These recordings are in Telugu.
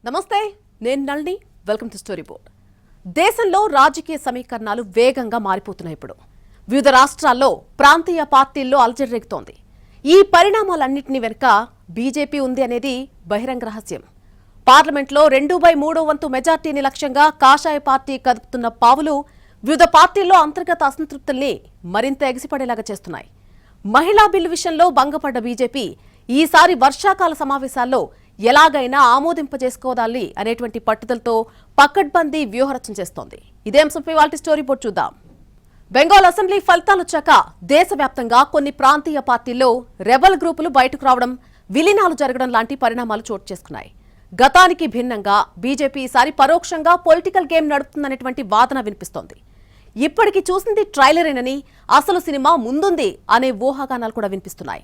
నమస్తే, నేను Nalini. Welcome to story board. దేశంలో రాజకీయ సమీకరణాలు వేగంగా మారిపోతున్నాయి. ఇప్పుడు వివిధ రాష్ట్రాల్లో ప్రాంతీయ పార్టీల్లో అలజడిరేగుతోంది. ఈ పరిణామాలన్నింటినీ వెనుక బీజేపీ ఉంది అనేది బహిరంగ రహస్యం. పార్లమెంట్లో 2/3 వంతు మెజార్టీని లక్ష్యంగా కాషాయ పార్టీ కదుపుతున్న పావులు వివిధ పార్టీల్లో అంతర్గత అసంతృప్తుల్ని మరింత ఎగిసిపడేలాగా చేస్తున్నాయి. మహిళా బిల్లు విషయంలో భంగపడ్డ బీజేపీ ఈసారి వర్షాకాల సమావేశాల్లో ఎలాగైనా ఆమోదింపజేసుకోవాలి అనేటువంటి పట్టుదలతో పకడ్బందీ వ్యూహరచన చేస్తోంది. ఇదే అంశంపై వాళ్ళ స్టోరీ బోర్డు చూద్దాం. బెంగాల్ అసెంబ్లీ ఫలితాలు వచ్చాక దేశవ్యాప్తంగా కొన్ని ప్రాంతీయ పార్టీల్లో రెబల్ గ్రూపులు బయటకు రావడం, విలీనాలు జరగడం లాంటి పరిణామాలు చోటు చేసుకున్నాయి. గతానికి భిన్నంగా బీజేపీ ఈసారి పరోక్షంగా పొలిటికల్ గేమ్ నడుపుతుందనేటువంటి వాదన వినిపిస్తోంది. ఇప్పటికి చూసింది ట్రైలరేనని, అసలు సినిమా ముందుంది అనే ఊహాగానాలు కూడా వినిపిస్తున్నాయి.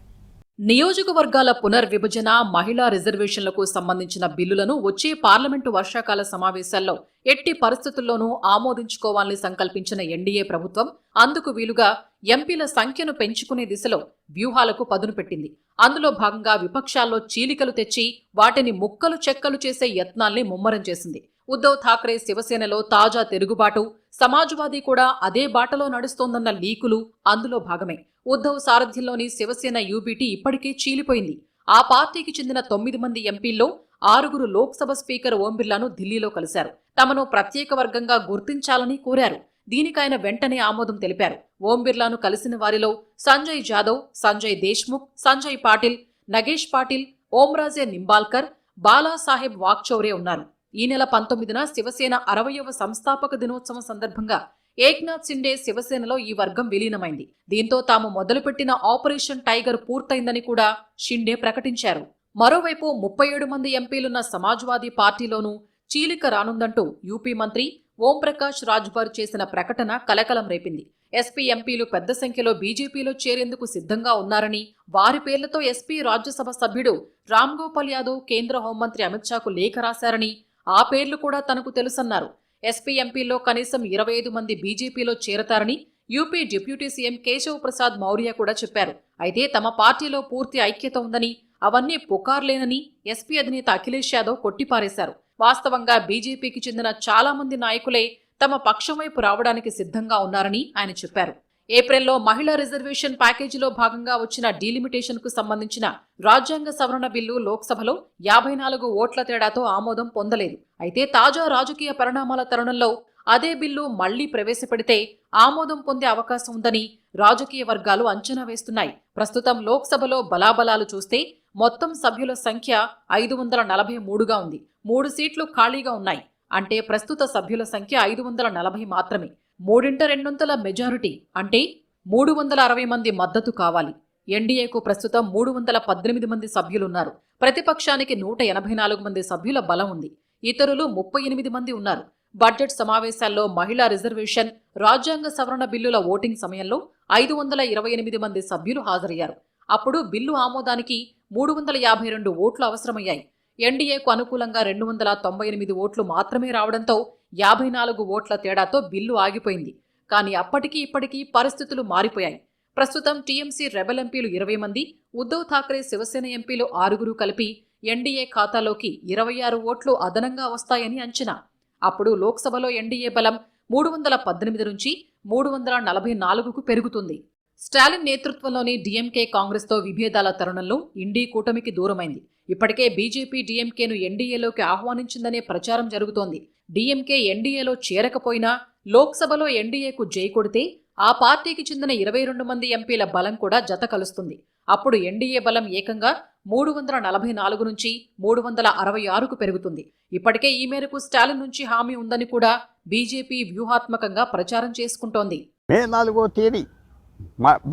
నియోజకవర్గాల పునర్విభజన, మహిళా రిజర్వేషన్లకు సంబంధించిన బిల్లులను వచ్చే పార్లమెంటు వర్షాకాల సమావేశాల్లో ఎట్టి పరిస్థితుల్లోనూ ఆమోదించుకోవాలని సంకల్పించిన ఎన్డీఏ ప్రభుత్వం అందుకు వీలుగా ఎంపీల సంఖ్యను పెంచుకునే దిశలో వ్యూహాలకు పదును పెట్టింది. అందులో భాగంగా విపక్షాల్లో చీలికలు తెచ్చి వాటిని ముక్కలు చెక్కలు చేసే యత్నాల్ని ముమ్మరం చేసింది. ఉద్ధవ్ ఠాక్రే శివసేనలో తాజా తిరుగుబాటు, సమాజ్వాదీ కూడా అదే బాటలో నడుస్తోందన్న లీకులు అందులో భాగమే. ఉద్ధవ్ సారథ్యంలోని శివసేన యూబీటీ ఇప్పటికే చీలిపోయింది. ఆ పార్టీకి చెందిన 9 మంది ఎంపీల్లో 6 లోక్సభ స్పీకర్ ఓం బిర్లాను ఢిల్లీలో కలిశారు. తమను ప్రత్యేక వర్గంగా గుర్తించాలని కోరారు. దీనికైన వెంటనే ఆమోదం తెలిపారు. ఓం బిర్లాను కలిసిన వారిలో సంజయ్ జాదవ్, సంజయ్ దేశ్ముఖ్, సంజయ్ పాటిల్, నగేష్ పాటిల్, ఓంరాజే నింబాల్కర్, బాలాసాహెబ్ వాక్చౌరే ఉన్నారు. ఈ నెల 19న శివసేన 60వ సంస్థాపక దినోత్సవం సందర్భంగా ఏక్నాథ్ సిండే శివసేనలో ఈ వర్గం విలీనమైంది. దీంతో తాము మొదలుపెట్టిన ఆపరేషన్ టైగర్ పూర్తయిందని కూడా షిండే ప్రకటించారు. మరోవైపు 37 మంది ఎంపీలున్న సమాజ్వాదీ పార్టీలోనూ చీలిక రానుందంటూ యూపీ మంత్రి ఓంప్రకాష్ రాజ్భర్ చేసిన ప్రకటన కలకలం రేపింది. ఎస్పీ ఎంపీలు పెద్ద సంఖ్యలో బీజేపీలో చేరేందుకు సిద్ధంగా ఉన్నారని, వారి పేర్లతో ఎస్పీ రాజ్యసభ సభ్యుడు రామ్ గోపాల్ యాదవ్ కేంద్ర హోంమంత్రి అమిత్ షాకు లేఖ రాశారని, ఆ పేర్లు కూడా తనకు తెలుసన్నారు. ఎస్పీ ఎంపీల్లో కనీసం 25 మంది బీజేపీలో చేరతారని UP deputy CM Keshav Prasad Maurya కూడా చెప్పారు. అయితే తమ పార్టీలో పూర్తి ఐక్యత ఉందని, అవన్నీ పుకార్లేనని ఎస్పీ అధినేత అఖిలేష్ యాదవ్ కొట్టిపారేశారు. వాస్తవంగా బీజేపీకి చెందిన చాలా మంది నాయకులే తమ పక్షం వైపు రావడానికి సిద్ధంగా ఉన్నారని ఆయన చెప్పారు. ఏప్రిల్లో మహిళా రిజర్వేషన్ ప్యాకేజీలో భాగంగా వచ్చిన డీలిమిటేషన్ కు సంబంధించిన రాజ్యాంగ సవరణ బిల్లు లోక్సభలో 54 ఓట్ల తేడాతో ఆమోదం పొందలేదు. అయితే తాజా రాజకీయ పరిణామాల తరుణంలో అదే బిల్లు మళ్లీ ప్రవేశపెడితే ఆమోదం పొందే అవకాశం ఉందని రాజకీయ వర్గాలు అంచనా వేస్తున్నాయి. ప్రస్తుతం లోక్సభలో బలాబలాలు చూస్తే మొత్తం సభ్యుల సంఖ్య 543గా ఉంది. 3 సీట్లు ఖాళీగా ఉన్నాయి. అంటే ప్రస్తుత సభ్యుల సంఖ్య 540 మాత్రమే. 3/2 మెజారిటీ అంటే 360 మంది మద్దతు కావాలి. ఎన్డీఏకు ప్రస్తుతం 318 మంది సభ్యులున్నారు. ప్రతిపక్షానికి 184 మంది సభ్యుల బలం ఉంది. ఇతరులు 38 మంది ఉన్నారు. బడ్జెట్ సమావేశాల్లో మహిళా రిజర్వేషన్, రాజ్యాంగ సవరణ బిల్లుల ఓటింగ్ సమయంలో 528 మంది సభ్యులు హాజరయ్యారు. అప్పుడు బిల్లు ఆమోదానికి 352 ఓట్లు అవసరమయ్యాయి. ఎన్డీఏకు అనుకూలంగా 298 ఓట్లు మాత్రమే రావడంతో 54 ఓట్ల తేడాతో బిల్లు ఆగిపోయింది. కానీ అప్పటికీ ఇప్పటికీ పరిస్థితులు మారిపోయాయి. ప్రస్తుతం టీఎంసీ రెబెల్ ఎంపీలు 20 మంది, ఉద్ధవ్ ఠాక్రే శివసేన ఎంపీలు 6 కలిపి ఎన్డీఏ ఖాతాలోకి 26 ఓట్లు అదనంగా వస్తాయని అంచనా. అప్పుడు లోక్సభలో ఎన్డీఏ బలం 318 నుంచి 344కు పెరుగుతుంది. స్టాలిన్ నేతృత్వంలోని డీఎంకే కాంగ్రెస్తో విభేదాల తరుణంలో ఇండీ కూటమికి దూరమైంది. ఇప్పటికే బీజేపీ డీఎంకేను ఎన్డీఏలోకి ఆహ్వానించిందనే ప్రచారం జరుగుతోంది. డీఎంకే ఎన్డీఏలో చేరకపోయినా లోక్సభలో ఎన్డీఏకు జై కొడితే ఆ పార్టీకి చెందిన 22 మంది ఎంపీల బలం కూడా జత కలుస్తుంది. అప్పుడు ఎన్డీఏ బలం ఏకంగా 344 నుంచి 366కు పెరుగుతుంది. ఇప్పటికే ఈ మేరకు స్టాలిన్ నుంచి హామీ ఉందని కూడా బీజేపీ వ్యూహాత్మకంగా ప్రచారం చేసుకుంటోంది. మే 4వ తేదీ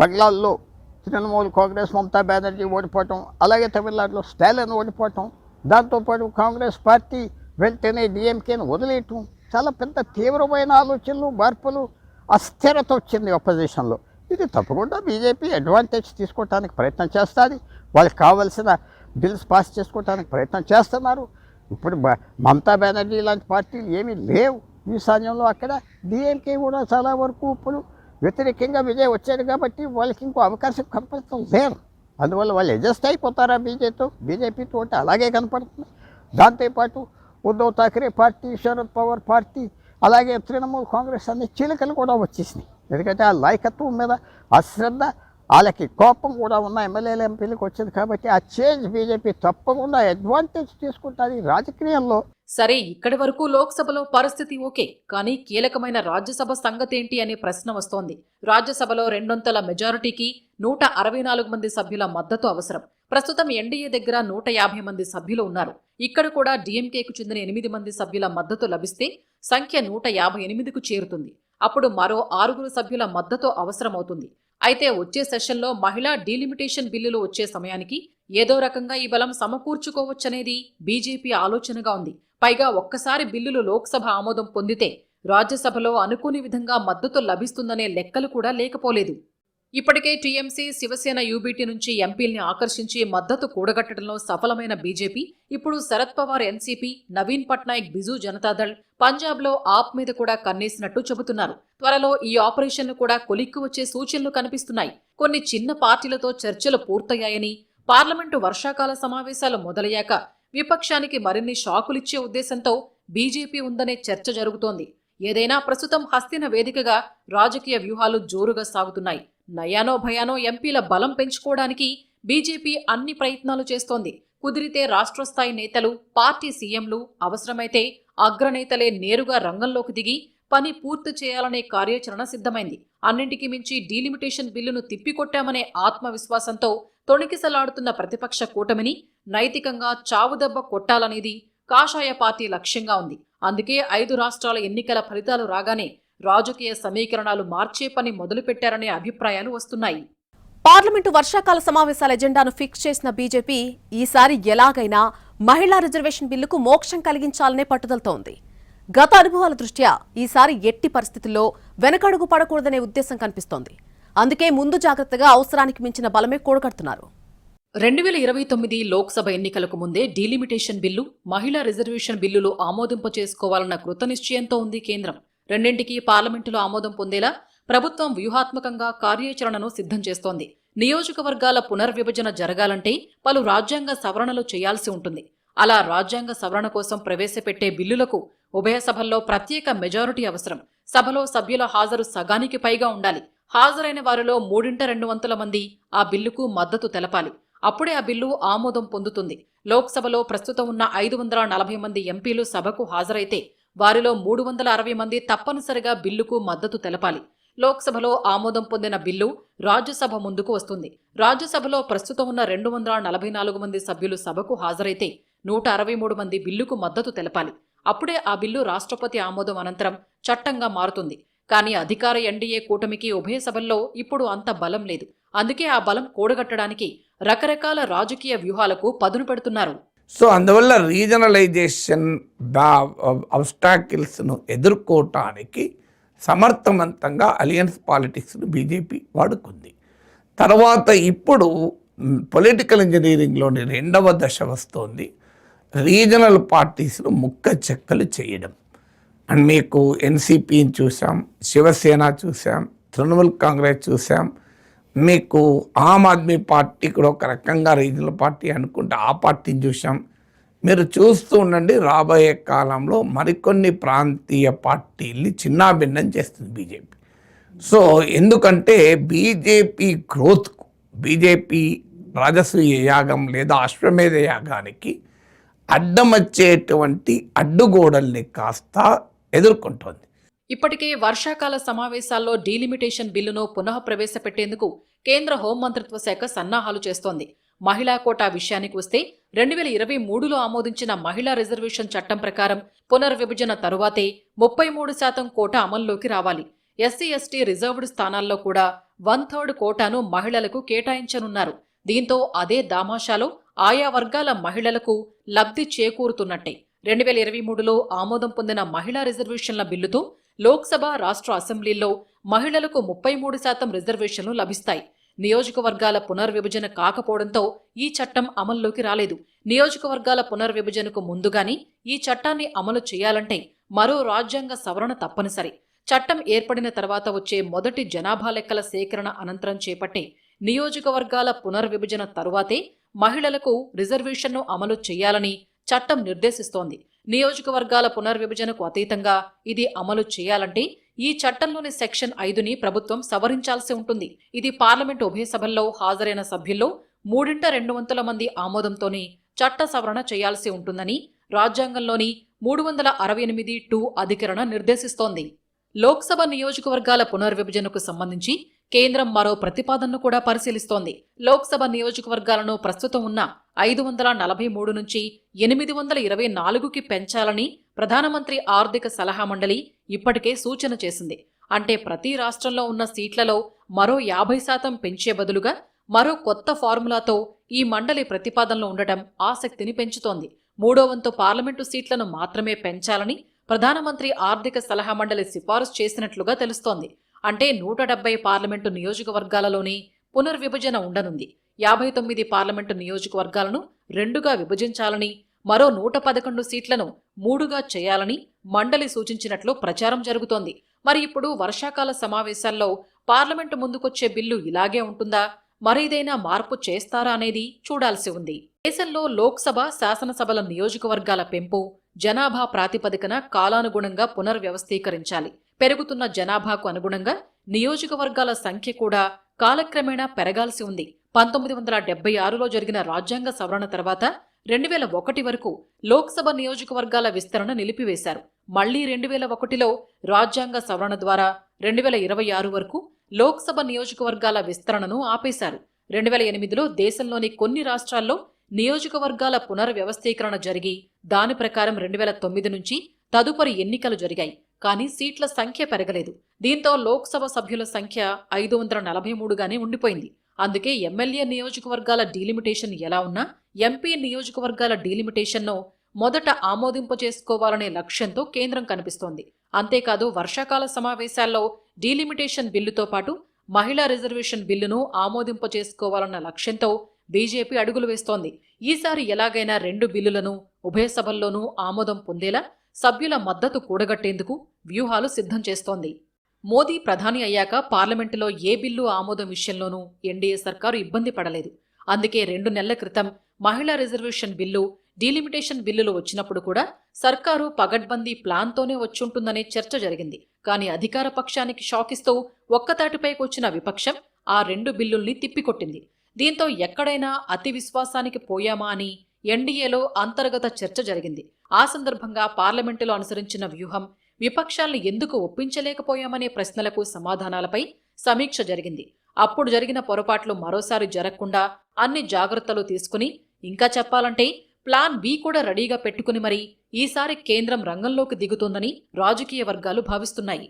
బంగ్లాల్లో తృణమూల్ కాంగ్రెస్ మమతా బెనర్జీ ఓడిపోవటం, అలాగే తమిళనాడులో స్టాలిన్ ఓడిపోవటం, దాంతోపాటు కాంగ్రెస్ పార్టీ వెంటనే డిఎంకేను వదిలేయటం, చాలా పెద్ద తీవ్రమైన ఆలోచనలు, మార్పులు, అస్థిరత వచ్చింది అపోజిషన్లో. ఇది తప్పకుండా బీజేపీ అడ్వాంటేజ్ తీసుకోవడానికి ప్రయత్నం చేస్తుంది. వాళ్ళకి కావాల్సిన బిల్స్ పాస్ చేసుకోవడానికి ప్రయత్నం చేస్తున్నారు. ఇప్పుడు మమతా బెనర్జీ లాంటి పార్టీలు ఏమీ లేవు ఈశాన్యంలో. అక్కడ డిఎంకే కూడా చాలా వరకు ఇప్పుడు వ్యతిరేకంగా విజయ్ వచ్చాడు కాబట్టి వాళ్ళకి ఇంకో అవకాశం కనపడటం లేదు. అందువల్ల వాళ్ళు అడ్జస్ట్ అయిపోతారా బీజేపీతో అంటే అలాగే కనపడుతుంది. దాంతోపాటు ఉద్ధవ్ ఠాక్రే పార్టీ, శరద్ పవార్ పార్టీ, అలాగే తృణమూల్ కాంగ్రెస్ అనే చీలికలు కూడా వచ్చేసినాయి. ఎందుకంటే ఆ నాయకత్వం మీద అశ్రద్ధ, వాళ్ళకి కోపం కూడా ఉన్న ఎమ్మెల్యేలు ఎంపీలకు వచ్చింది. కాబట్టి ఆ చేంజ్ బీజేపీ తప్పకుండా అడ్వాంటేజ్ తీసుకుంటుంది రాజకీయాల్లో. సరే, ఇక్కడి వరకు లోక్సభలో పరిస్థితి ఓకే, కానీ కీలకమైన రాజ్యసభ సంగతేంటి అనే ప్రశ్న వస్తోంది. రాజ్యసభలో 200 మెజారిటీకి 164 మంది సభ్యుల మద్దతు అవసరం. ప్రస్తుతం ఎన్డీఏ దగ్గర 150 మంది సభ్యులు ఉన్నారు. ఇక్కడ కూడా డీఎంకేకు చెందిన 8 మంది సభ్యుల మద్దతు లభిస్తే సంఖ్య 158కు చేరుతుంది. అప్పుడు మరో 6 సభ్యుల మద్దతు అవసరమవుతుంది. అయితే వచ్చే సెషన్లో మహిళా డీలిమిటేషన్ బిల్లులు వచ్చే సమయానికి ఏదో రకంగా ఈ బలం సమకూర్చుకోవచ్చనేది బీజేపీ ఆలోచనగా ఉంది. పైగా ఒక్కసారి బిల్లులు లోక్సభ ఆమోదం పొందితే రాజ్యసభలో అనుకోని విధంగా మద్దతు లభిస్తుందనే లెక్కలు కూడా లేకపోలేదు. ఇప్పటికే టీఎంసీ, శివసేన, యూబీటీ నుంచి ఎంపీల్ని ఆకర్షించి మద్దతు కూడగట్టడంలో సఫలమైన బీజేపీ ఇప్పుడు శరద్ పవార్ ఎన్సీపీ, నవీన్ పట్నాయక్ బిజు జనతాదళ్, పంజాబ్లో ఆప్ మీద కూడా కన్నేసినట్టు చెబుతున్నారు. త్వరలో ఈ ఆపరేషన్లు కూడా కొలిక్కి వచ్చే సూచనలు కనిపిస్తున్నాయి. కొన్ని చిన్న పార్టీలతో చర్చలు పూర్తయ్యాయని, పార్లమెంటు వర్షాకాల సమావేశాలు మొదలయ్యాక విపక్షానికి మరిన్ని షాకులిచ్చే ఉద్దేశంతో బీజేపీ ఉందనే చర్చ జరుగుతోంది. ఏదైనా ప్రస్తుతం హస్తిన వేదికగా రాజకీయ వ్యూహాలు జోరుగా సాగుతున్నాయి. నయానో భయానో ఎంపీల బలం పెంచుకోవడానికి బీజేపీ అన్ని ప్రయత్నాలు చేస్తోంది. కుదిరితే రాష్ట్ర స్థాయి నేతలు, పార్టీ సీఎంలు, అవసరమైతే అగ్రనేతలే నేరుగా రంగంలోకి దిగి పని పూర్తి చేయాలనే కార్యాచరణ సిద్ధమైంది. అన్నింటికి మించి డీలిమిటేషన్ బిల్లును తిప్పికొట్టామనే ఆత్మవిశ్వాసంతో తొణికిసలాడుతున్న ప్రతిపక్ష కూటమిని నైతికంగా చావుదెబ్బ కొట్టాలనేది కాషాయ పార్టీ లక్ష్యంగా ఉంది. అందుకే 5 రాష్ట్రాల ఎన్నికల ఫలితాలు రాగానే రాజకీయ సమీకరణాలు మార్చే పని మొదలుపెట్టారనే అభిప్రాయాలు వస్తున్నాయి. పార్లమెంటు వర్షాకాల సమావేశాల ఎజెండాను ఫిక్స్ చేసిన బీజేపీ ఈసారి ఎలాగైనా మహిళా రిజర్వేషన్ బిల్లుకు మోక్షం కలిగించాలనే పట్టుదలతో ఉంది. గత అనుభవాల దృష్ట్యా ఈసారి ఎట్టి పరిస్థితుల్లో వెనకడుగు పడకూడదనే ఉద్దేశం కనిపిస్తోంది. అందుకే ముందు జాగ్రత్తగా అవసరానికి మించిన బలమే కూడగడుతున్నారు. 2029 లోక్సభ ఎన్నికలకు ముందే డీలిమిటేషన్ బిల్లు, మహిళా రిజర్వేషన్ బిల్లులు ఆమోదింపచేసుకోవాలన్న కృతనిశ్చయంతో ఉంది కేంద్రం. రెండింటికి పార్లమెంటులో ఆమోదం పొందేలా ప్రభుత్వం వ్యూహాత్మకంగా కార్యాచరణను సిద్ధం చేస్తోంది. నియోజకవర్గాల పునర్విభజన జరగాలంటే పలు రాజ్యాంగ సవరణలు చేయాల్సి ఉంటుంది. అలా రాజ్యాంగ సవరణ కోసం ప్రవేశపెట్టే బిల్లులకు ఉభయ సభల్లో ప్రత్యేక మెజారిటీ అవసరం. సభలో సభ్యుల హాజరు సగానికి పైగా ఉండాలి. హాజరైన వారిలో 3/2 మంది ఆ బిల్లుకు మద్దతు తెలపాలి. అప్పుడే ఆ బిల్లు ఆమోదం పొందుతుంది. లోక్సభలో ప్రస్తుతం ఉన్న 540 మంది ఎంపీలు సభకు హాజరైతే వారిలో 360 మంది తప్పనిసరిగా బిల్లుకు మద్దతు తెలపాలి. లోక్సభలో ఆమోదం పొందిన బిల్లు రాజ్యసభ ముందుకు వస్తుంది. రాజ్యసభలో ప్రస్తుతం ఉన్న 244 మంది సభ్యులు సభకు హాజరైతే 163 మంది బిల్లుకు మద్దతు తెలపాలి. అప్పుడే ఆ బిల్లు రాష్ట్రపతి ఆమోదం అనంతరం చట్టంగా మారుతుంది. కానీ అధికార ఎన్డీఏ కూటమికి ఉభయ సభల్లో ఇప్పుడు అంత బలం లేదు. అందుకే ఆ బలం కూడగట్టడానికి రకరకాల రాజకీయ వ్యూహాలకు పదును పెడుతున్నారు. సో అందువల్ల రీజనలైజేషన్ అబ్స్టాకిల్స్ను ఎదుర్కోవటానికి సమర్థవంతంగా అలియన్స్ పాలిటిక్స్ను బీజేపీ వాడుకుంది. తర్వాత ఇప్పుడు పొలిటికల్ ఇంజనీరింగ్లోని 2వ దశ వస్తోంది. రీజనల్ పార్టీస్ను ముక్క చెక్కలు చేయడం. అండ్ మీకు ఎన్సీపీని చూసాం, శివసేన చూసాం, తృణమూల్ కాంగ్రెస్ చూసాం, మీకు ఆమ్ ఆద్మీ పార్టీ కూడా ఒక రకంగా రీజనల్ పార్టీ అనుకుంటే ఆ పార్టీని చూసాం. మీరు చూస్తూ ఉండండి, రాబోయే కాలంలో మరికొన్ని ప్రాంతీయ పార్టీల్ని చిన్నాభిన్నం చేస్తుంది బీజేపీ. సో ఎందుకంటే బీజేపీ గ్రోత్కు, బీజేపీ రాజసూయ యాగం లేదా అశ్వమేధ యాగానికి అడ్డం వచ్చేటువంటి అడ్డుగోడల్ని కాస్త ఎదుర్కొంటోంది. ఇప్పటికే వర్షాకాల సమావేశాల్లో డీలిమిటేషన్ బిల్లును పునః ప్రవేశపెట్టేందుకు కేంద్ర హోంమంత్రిత్వ శాఖ సన్నాహాలు చేస్తోంది. మహిళా కోటా విషయానికి వస్తే 2023లో ఆమోదించిన మహిళా రిజర్వేషన్ చట్టం ప్రకారం పునర్విభజన తరువాతే 33% కోటా అమల్లోకి రావాలి. ఎస్సీ ఎస్టీ రిజర్వ్డ్ స్థానాల్లో కూడా 1/3 కోటాను మహిళలకు కేటాయించనున్నారు. దీంతో అదే దామాషాలో ఆయా వర్గాల మహిళలకు లబ్ధి చేకూరుతున్నట్టే. 2023లో ఆమోదం పొందిన మహిళా రిజర్వేషన్ల బిల్లుతో లోక్సభ, రాష్ట్ర అసెంబ్లీల్లో మహిళలకు 33% రిజర్వేషన్లు లభిస్తాయి. నియోజకవర్గాల పునర్విభజన కాకపోవడంతో ఈ చట్టం అమల్లోకి రాలేదు. నియోజకవర్గాల పునర్విభజనకు ముందుగాని ఈ చట్టాన్ని అమలు చేయాలంటే మరో రాజ్యాంగ సవరణ తప్పనిసరి. చట్టం ఏర్పడిన తర్వాత వచ్చే మొదటి జనాభా లెక్కల సేకరణ అనంతరం చేపట్టే నియోజకవర్గాల పునర్విభజన తరువాతే మహిళలకు రిజర్వేషన్ను అమలు చేయాలని చట్టం నిర్దేశిస్తోంది. నియోజకవర్గాల పునర్విభజనకు అతీతంగా ఇది అమలు చేయాలంటే ఈ చట్టంలోని సెక్షన్ 5ని ప్రభుత్వం సవరించాల్సి ఉంటుంది. ఇది పార్లమెంటు ఉభయ సభల్లో హాజరైన సభ్యుల్లో 2/3 ఆమోదంతోనే చట్ట సవరణ చేయాల్సి ఉంటుందని రాజ్యాంగంలోని 368(2) అధికరణ నిర్దేశిస్తోంది. లోక్సభ నియోజకవర్గాల పునర్విభజనకు సంబంధించి కేంద్రం మరో ప్రతిపాదనను కూడా పరిశీలిస్తోంది. లోక్సభ నియోజకవర్గాలను ప్రస్తుతం ఉన్న 543 నుంచి 824కి పెంచాలని ప్రధానమంత్రి ఆర్థిక సలహా మండలి ఇప్పటికే సూచన చేసింది. అంటే ప్రతి రాష్ట్రంలో ఉన్న సీట్లలో మరో 50% పెంచే బదులుగా మరో కొత్త ఫార్ములాతో ఈ మండలి ప్రతిపాదనలు ఉండటం ఆసక్తిని పెంచుతోంది. 3వ వంతు పార్లమెంటు సీట్లను మాత్రమే పెంచాలని ప్రధానమంత్రి ఆర్థిక సలహా మండలి సిఫారసు చేసినట్లుగా తెలుస్తోంది. అంటే 170 పార్లమెంటు నియోజకవర్గాలలోనే పునర్విభజన ఉండనుంది. 59 పార్లమెంటు నియోజకవర్గాలను 2గా విభజించాలని, మరో 111 సీట్లను 3గా చేయాలని మండలి సూచించినట్లు ప్రచారం జరుగుతోంది. మరి ఇప్పుడు వర్షాకాల సమావేశాల్లో పార్లమెంటు ముందుకొచ్చే బిల్లు ఇలాగే ఉంటుందా, మరేదైనా మార్పు చేస్తారా అనేది చూడాల్సి ఉంది. దేశంలో లోక్సభ, శాసనసభల నియోజకవర్గాల పెంపు జనాభా ప్రాతిపదికన కాలానుగుణంగా పునర్వ్యవస్థీకరించాలి. పెరుగుతున్న జనాభాకు అనుగుణంగా నియోజకవర్గాల సంఖ్య కూడా కాలక్రమేణా పెరగాల్సి ఉంది. 1976లో జరిగిన రాజ్యాంగ సవరణ తర్వాత 2001 వరకు లోక్సభ నియోజకవర్గాల విస్తరణ నిలిపివేశారు. మళ్లీ 2001లో రాజ్యాంగ సవరణ ద్వారా 2026 వరకు లోక్సభ నియోజకవర్గాల విస్తరణను ఆపేశారు. 2008లో దేశంలోని కొన్ని రాష్ట్రాల్లో నియోజకవర్గాల పునర్వ్యవస్థీకరణ జరిగి దాని ప్రకారం 2009 నుంచి తదుపరి ఎన్నికలు జరిగాయి. కానీ సీట్ల సంఖ్య పెరగలేదు. దీంతో లోక్సభ సభ్యుల సంఖ్య 543గానే ఉండిపోయింది. అందుకే ఎమ్మెల్యే నియోజకవర్గాల డీలిమిటేషన్ ఎలా ఉన్నా ఎంపీ నియోజకవర్గాల డీలిమిటేషన్ను మొదట ఆమోదింపచేసుకోవాలనే లక్ష్యంతో కేంద్రం కనిపిస్తోంది. అంతేకాదు వర్షాకాల సమావేశాల్లో డీలిమిటేషన్ బిల్లుతో పాటు మహిళా రిజర్వేషన్ బిల్లును ఆమోదింపచేసుకోవాలన్న లక్ష్యంతో బీజేపీ అడుగులు వేస్తోంది. ఈసారి ఎలాగైనా 2 బిల్లులను ఉభయ సభల్లోనూ ఆమోదం పొందేలా సభ్యుల మద్దతు కూడగట్టేందుకు వ్యూహాలు సిద్ధం చేస్తోంది. మోదీ ప్రధాని అయ్యాక పార్లమెంటులో ఏ బిల్లు ఆమోదం విషయంలోనూ ఎన్డీఏ సర్కారు ఇబ్బంది పడలేదు. అందుకే 2 నెలల క్రితం మహిళా రిజర్వేషన్ బిల్లు, డీలిమిటేషన్ బిల్లులు వచ్చినప్పుడు కూడా సర్కారు పగడ్బందీ ప్లాన్తోనే వచ్చుంటుందనే చర్చ జరిగింది. కానీ అధికార పక్షానికి షాకిస్తూ ఒక్కతాటిపైకి వచ్చిన విపక్షం ఆ 2 బిల్లుల్ని తిప్పికొట్టింది. దీంతో ఎక్కడైనా అతి విశ్వాసానికి పోయామా అని ఎన్డీఏలో అంతర్గత చర్చ జరిగింది. ఆ సందర్భంగా పార్లమెంటులో అనుసరించిన వ్యూహం, విపక్షాల్ని ఎందుకు ఒప్పించలేకపోయామనే ప్రశ్నలకు సమాధానాలపై సమీక్ష జరిగింది. అప్పుడు జరిగిన పొరపాట్లు మరోసారి జరగకుండా అన్ని జాగ్రత్తలు తీసుకుని, ఇంకా చెప్పాలంటే ప్లాన్ బి కూడా రెడీగా పెట్టుకుని మరి ఈసారి కేంద్రం రంగంలోకి దిగుతోందని రాజకీయ వర్గాలు భావిస్తున్నాయి.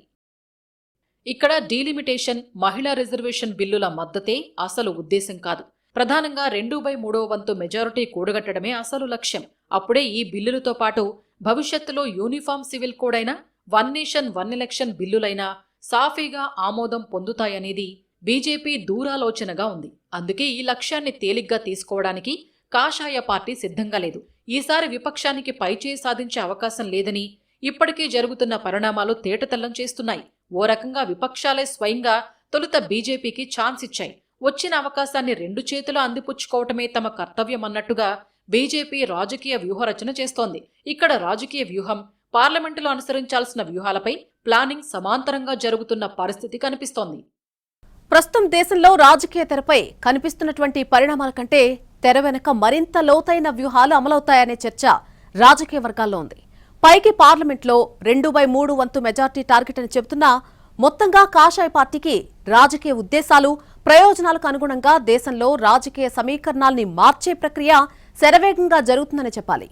ఇక్కడ డీలిమిటేషన్, మహిళా రిజర్వేషన్ బిల్లుల మద్దతే అసలు ఉద్దేశం కాదు. ప్రధానంగా 2/3 వంతు మెజారిటీ కూడగట్టడమే అసలు లక్ష్యం. అప్పుడే ఈ బిల్లులతో పాటు భవిష్యత్తులో యూనిఫామ్ సివిల్ కోడ్ అయినా, 1 నేషన్ 1 ఎలక్షన్ బిల్లులైనా సాఫీగా ఆమోదం పొందుతాయనేది బీజేపీ దూరాలోచనగా ఉంది. అందుకే ఈ లక్ష్యాన్ని తేలిగ్గా తీసుకోవడానికి కాషాయ పార్టీ సిద్ధంగా లేదు. ఈసారి విపక్షానికి పైచేయి సాధించే అవకాశం లేదని ఇప్పటికే జరుగుతున్న పరిణామాలు తేటతెల్లం చేస్తున్నాయి. ఓ రకంగా విపక్షాలే స్వయంగా తొలుత బీజేపీకి ఛాన్స్ ఇచ్చాయి. వచ్చిన అవకాశాన్ని 2 చేతులు అందిపుచ్చుకోవటమే తమ కర్తవ్యమన్నట్టుగా బీజేపీ రాజకీయ వ్యూహరచన చేస్తోంది. ఇక్కడ రాజకీయ వ్యూహం, పార్లమెంటులో అనుసరించాల్సిన వ్యూహాలపై ప్లానింగ్ సమాంతరంగా జరుగుతున్న పరిస్థితి కనిపిస్తోంది. ప్రస్తుతం దేశంలో రాజకీయ తెరపై కనిపిస్తున్నటువంటి పరిణామాల కంటే తెర వెనుక మరింత లోతైన వ్యూహాలు అమలవుతాయనే చర్చ రాజకీయ వర్గాల్లో ఉంది. పైకి పార్లమెంట్లో 2/3 వంతు మెజార్టీ టార్గెట్ అని చెబుతున్నా మొత్తంగా కాషాయ పార్టీకి రాజకీయ ఉద్దేశాలు, ప్రయోజనాలకు అనుగుణంగా దేశంలో రాజకీయ సమీకరణాల్ని మార్చే ప్రక్రియ శరవేగంగా జరుగుతుందని చెప్పాలి.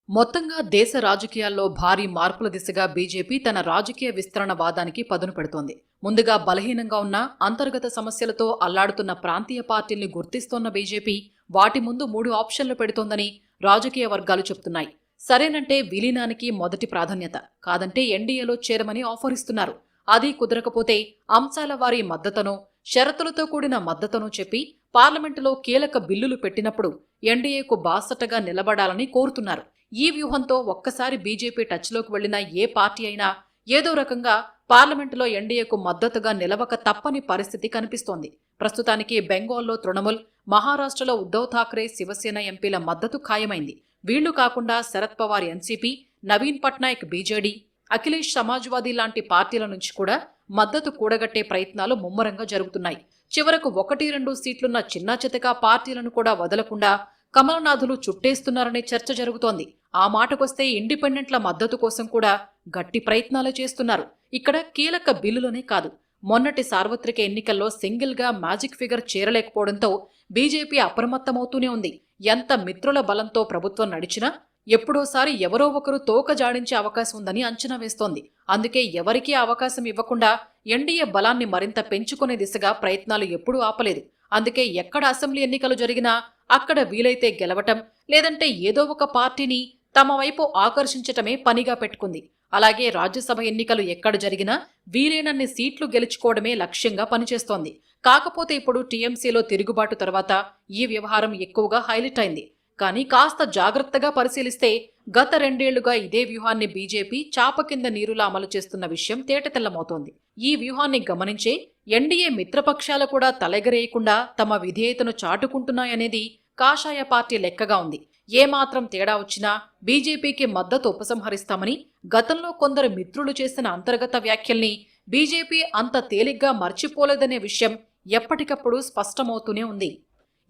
మొత్తంగా దేశ రాజకీయాల్లో భారీ మార్పుల దిశగా బీజేపీ తన రాజకీయ విస్తరణ వాదానికి పదును పెడుతోంది. ముందుగా బలహీనంగా ఉన్న అంతర్గత సమస్యలతో అల్లాడుతున్న ప్రాంతీయ పార్టీల్ని గుర్తిస్తోన్న బీజేపీ వాటి ముందు 3 ఆప్షన్లు పెడుతోందని రాజకీయ వర్గాలు చెబుతున్నాయి. సరేనంటే విలీనానికి మొదటి ప్రాధాన్యత, కాదంటే ఎన్డీఏలో చేరమని ఆఫర్ ఇస్తున్నారు. అది కుదరకపోతే అంశాల వారి మద్దతునో, షరతులతో కూడిన మద్దతునో చెప్పి పార్లమెంటులో కీలక బిల్లులు పెట్టినప్పుడు ఎన్డీఏకు బాసటగా నిలబడాలని కోరుతున్నారు. ఈ వ్యూహంతో ఒక్కసారి బీజేపీ టచ్లోకి వెళ్లిన ఏ పార్టీ అయినా ఏదో రకంగా పార్లమెంటులో ఎన్డీఏకు మద్దతుగా నిలవక తప్పని పరిస్థితి కనిపిస్తోంది. ప్రస్తుతానికి బెంగాల్లో తృణమూల్, మహారాష్ట్రలో ఉద్ధవ్ ఠాక్రే, శివసేన ఎంపీల మద్దతు ఖాయమైంది. వీళ్లు కాకుండా శరద్ పవార్ ఎన్సీపీ, నవీన్ పట్నాయక్ బీజేడీ, అఖిలేష్ సమాజ్వాదీ లాంటి పార్టీల నుంచి కూడా మద్దతు కూడగట్టే ప్రయత్నాలు ముమ్మరంగా జరుగుతున్నాయి. చివరకు 1-2 సీట్లున్న చిన్నా చితకా పార్టీలను కూడా వదలకుండా కమలనాథులు చుట్టేస్తున్నారనే చర్చ జరుగుతోంది. ఆ మాటకొస్తే ఇండిపెండెంట్ల మద్దతు కోసం కూడా గట్టి ప్రయత్నాలు చేస్తున్నారు. ఇక్కడ కీలక బిల్లులోనే కాదు, మొన్నటి సార్వత్రిక ఎన్నికల్లో సింగిల్ గా మ్యాజిక్ ఫిగర్ చేరలేకపోవడంతో బీజేపీ అప్రమత్తమవుతూనే ఉంది. ఎంత మిత్రుల బలంతో ప్రభుత్వం నడిచినా ఎప్పుడోసారి ఎవరో ఒకరు తోక జాడించే అవకాశం ఉందని అంచనా వేస్తోంది. అందుకే ఎవరికీ అవకాశం ఇవ్వకుండా ఎన్డీఏ బలాన్ని మరింత పెంచుకునే దిశగా ప్రయత్నాలు ఎప్పుడూ ఆపలేదు. అందుకే ఎక్కడ అసెంబ్లీ ఎన్నికలు జరిగినా అక్కడ వీలైతే గెలవటం, లేదంటే ఏదో ఒక పార్టీని తమ వైపు ఆకర్షించటమే పనిగా పెట్టుకుంది. అలాగే రాజ్యసభ ఎన్నికలు ఎక్కడ జరిగినా వీలైనన్ని సీట్లు గెలుచుకోవడమే లక్ష్యంగా పనిచేస్తోంది. కాకపోతే ఇప్పుడు టీఎంసీలో తిరుగుబాటు తర్వాత ఈ వ్యవహారం ఎక్కువగా హైలైట్ అయింది. కానీ కాస్త జాగ్రత్తగా పరిశీలిస్తే గత 2 ఏళ్లుగా ఇదే వ్యూహాన్ని బీజేపీ చాప కింద నీరులా అమలు చేస్తున్న విషయం తేటతెల్లమవుతోంది. ఈ వ్యూహాన్ని గమనించే ఎన్డీఏ మిత్రపక్షాలు కూడా తలెగరేయకుండా తమ విధేయతను చాటుకుంటున్నాయనేది కాషాయ పార్టీ లెక్కగా ఉంది. ఏమాత్రం తేడా వచ్చినా బీజేపీకి మద్దతు ఉపసంహరిస్తామని గతంలో కొందరు మిత్రులు చేసిన అంతర్గత వ్యాఖ్యల్ని బీజేపీ అంత తేలిగ్గా మర్చిపోలేదనే విషయం ఎప్పటికప్పుడు స్పష్టమవుతూనే ఉంది.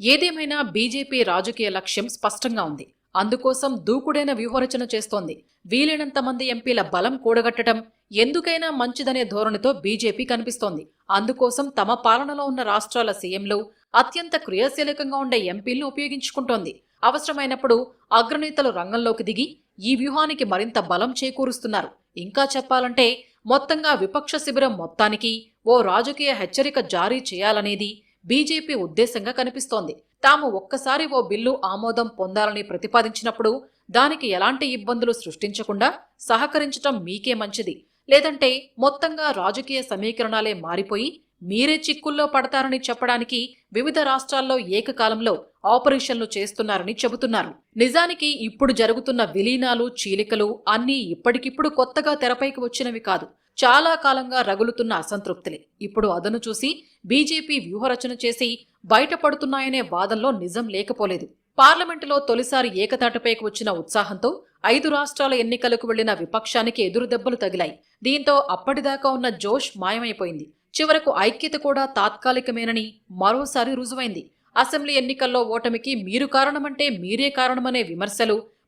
ఏదేమైనా బీజేపీ రాజకీయ లక్ష్యం స్పష్టంగా ఉంది. అందుకోసం దూకుడైన వ్యూహరచన చేస్తోంది. వీలైనంత మంది ఎంపీల బలం కూడగట్టడం ఎందుకైనా మంచిదనే ధోరణితో బీజేపీ కనిపిస్తోంది. అందుకోసం తమ పాలనలో ఉన్న రాష్ట్రాల సీఎంలు అత్యంత క్రియాశీలకంగా ఉండే ఎంపీలను ఉపయోగించుకుంటోంది. అవసరమైనప్పుడు అగ్రనేతలు రంగంలోకి దిగి ఈ వ్యూహానికి మరింత బలం చేకూరుస్తున్నారు. ఇంకా చెప్పాలంటే మొత్తంగా విపక్ష శిబిరం మొత్తానికి ఓ రాజకీయ హెచ్చరిక జారీ చేయాలనేది బీజేపీ ఉద్దేశంగా కనిపిస్తోంది. తాము ఒక్కసారి ఓ బిల్లు ఆమోదం పొందాలని ప్రతిపాదించినప్పుడు దానికి ఎలాంటి ఇబ్బందులు సృష్టించకుండా సహకరించటం మీకే మంచిది, లేదంటే మొత్తంగా రాజకీయ సమీకరణాలే మారిపోయి మీరే చిక్కుల్లో పడతారని చెప్పడానికి వివిధ రాష్ట్రాల్లో ఏకకాలంలో ఆపరేషన్లు చేస్తున్నారని చెబుతున్నారు. నిజానికి ఇప్పుడు జరుగుతున్న విలీనాలు, చీలికలు అన్నీ ఇప్పటికిప్పుడు కొత్తగా తెరపైకి వచ్చినవి కాదు. చాలా కాలంగా రగులుతున్న అసంతృప్తులే ఇప్పుడు అదను చూసి బీజేపీ వ్యూహరచన చేసి బయటపడుతున్నాయనే వాదనలో నిజం లేకపోలేదు. పార్లమెంటులో తొలిసారి ఏకతాటిపైకి వచ్చిన ఉత్సాహంతో 5 రాష్ట్రాల ఎన్నికలకు వెళ్లిన విపక్షానికి ఎదురుదెబ్బలు తగిలాయి. దీంతో అప్పటిదాకా ఉన్న జోష్ మాయమైపోయింది. చివరకు ఐక్యత కూడా తాత్కాలికమేనని మరోసారి రుజువైంది. అసెంబ్లీ ఎన్నికల్లో ఓటమికి మీరు కారణమంటే మీరే కారణమనే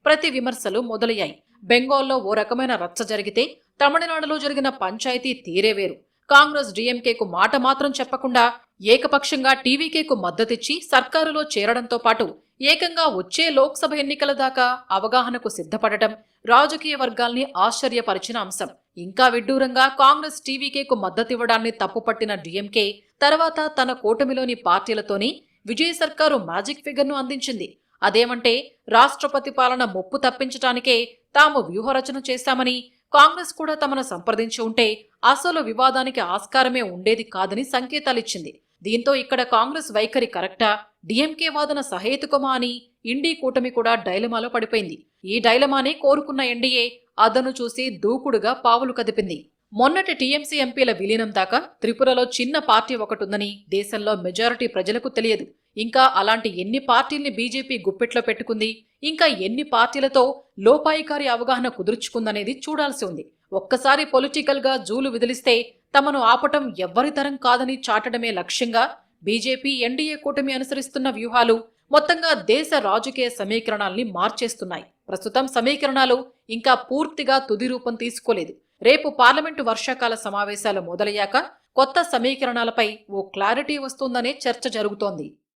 ప్రతి విమర్శలు మొదలయ్యాయి. బెంగాల్లో ఓ రకమైన రచ్చ జరిగితే తమిళనాడులో జరిగిన పంచాయతీ తీరే వేరు. కాంగ్రెస్ డీఎంకేకు మాట మాత్రం చెప్పకుండా ఏకపక్షంగా టీవీకేకు మద్దతిచ్చి సర్కారులో చేరడంతో పాటు ఏకంగా వచ్చే లోక్సభ ఎన్నికల దాకా అవగాహనకు సిద్ధపడటం రాజకీయ వర్గాల్ని ఆశ్చర్యపరిచిన అంశం. ఇంకా విడ్డూరంగా కాంగ్రెస్ టీవీకేకు మద్దతివ్వడాన్ని తప్పుపట్టిన డీఎంకే తర్వాత తన కూటమిలోని పార్టీలతోని విజయ్ సర్కారు మ్యాజిక్ ఫిగర్ను అందించింది. అదేమంటే రాష్ట్రపతి పాలన ముప్పు తప్పించటానికే తాము వ్యూహరచన చేశామని, కాంగ్రెస్ కూడా తమను సంప్రదించి ఉంటే అసలు వివాదానికి ఆస్కారమే ఉండేది కాదని సంకేతాలిచ్చింది. దీంతో ఇక్కడ కాంగ్రెస్ వైఖరి కరెక్టా, డీఎంకే వాదన సహేతుకమా అని ఇండీ కూటమి కూడా డైలమాలో పడిపోయింది. ఈ డైలమానే కోరుకున్న ఎన్డీఏ అదను చూసి దూకుడుగా పావులు కదిపింది. మొన్నటి టీఎంసీ ఎంపీల విలీనం దాకా త్రిపురలో చిన్న పార్టీ ఒకటుందని దేశంలో మెజారిటీ ప్రజలకు తెలియదు. ఇంకా అలాంటి ఎన్ని పార్టీల్ని బీజేపీ గుప్పెట్లో పెట్టుకుంది, ఇంకా ఎన్ని పార్టీలతో లోపాయికారి అవగాహన కుదుర్చుకుందనేది చూడాల్సి ఉంది. ఒక్కసారి పొలిటికల్ గా జూలు విదిలిస్తే తమను ఆపటం ఎవ్వరితరం కాదని చాటడమే లక్ష్యంగా బీజేపీ ఎన్డీఏ కూటమి అనుసరిస్తున్న వ్యూహాలు మొత్తంగా దేశ రాజకీయ సమీకరణాల్ని మార్చేస్తున్నాయి. ప్రస్తుతం సమీకరణాలు ఇంకా పూర్తిగా తుది రూపం తీసుకోలేదు. రేపు పార్లమెంటు వర్షాకాల సమావేశాలు మొదలయ్యాక కొత్త సమీకరణాలపై ఓ క్లారిటీ వస్తుందనే చర్చ జరుగుతోంది.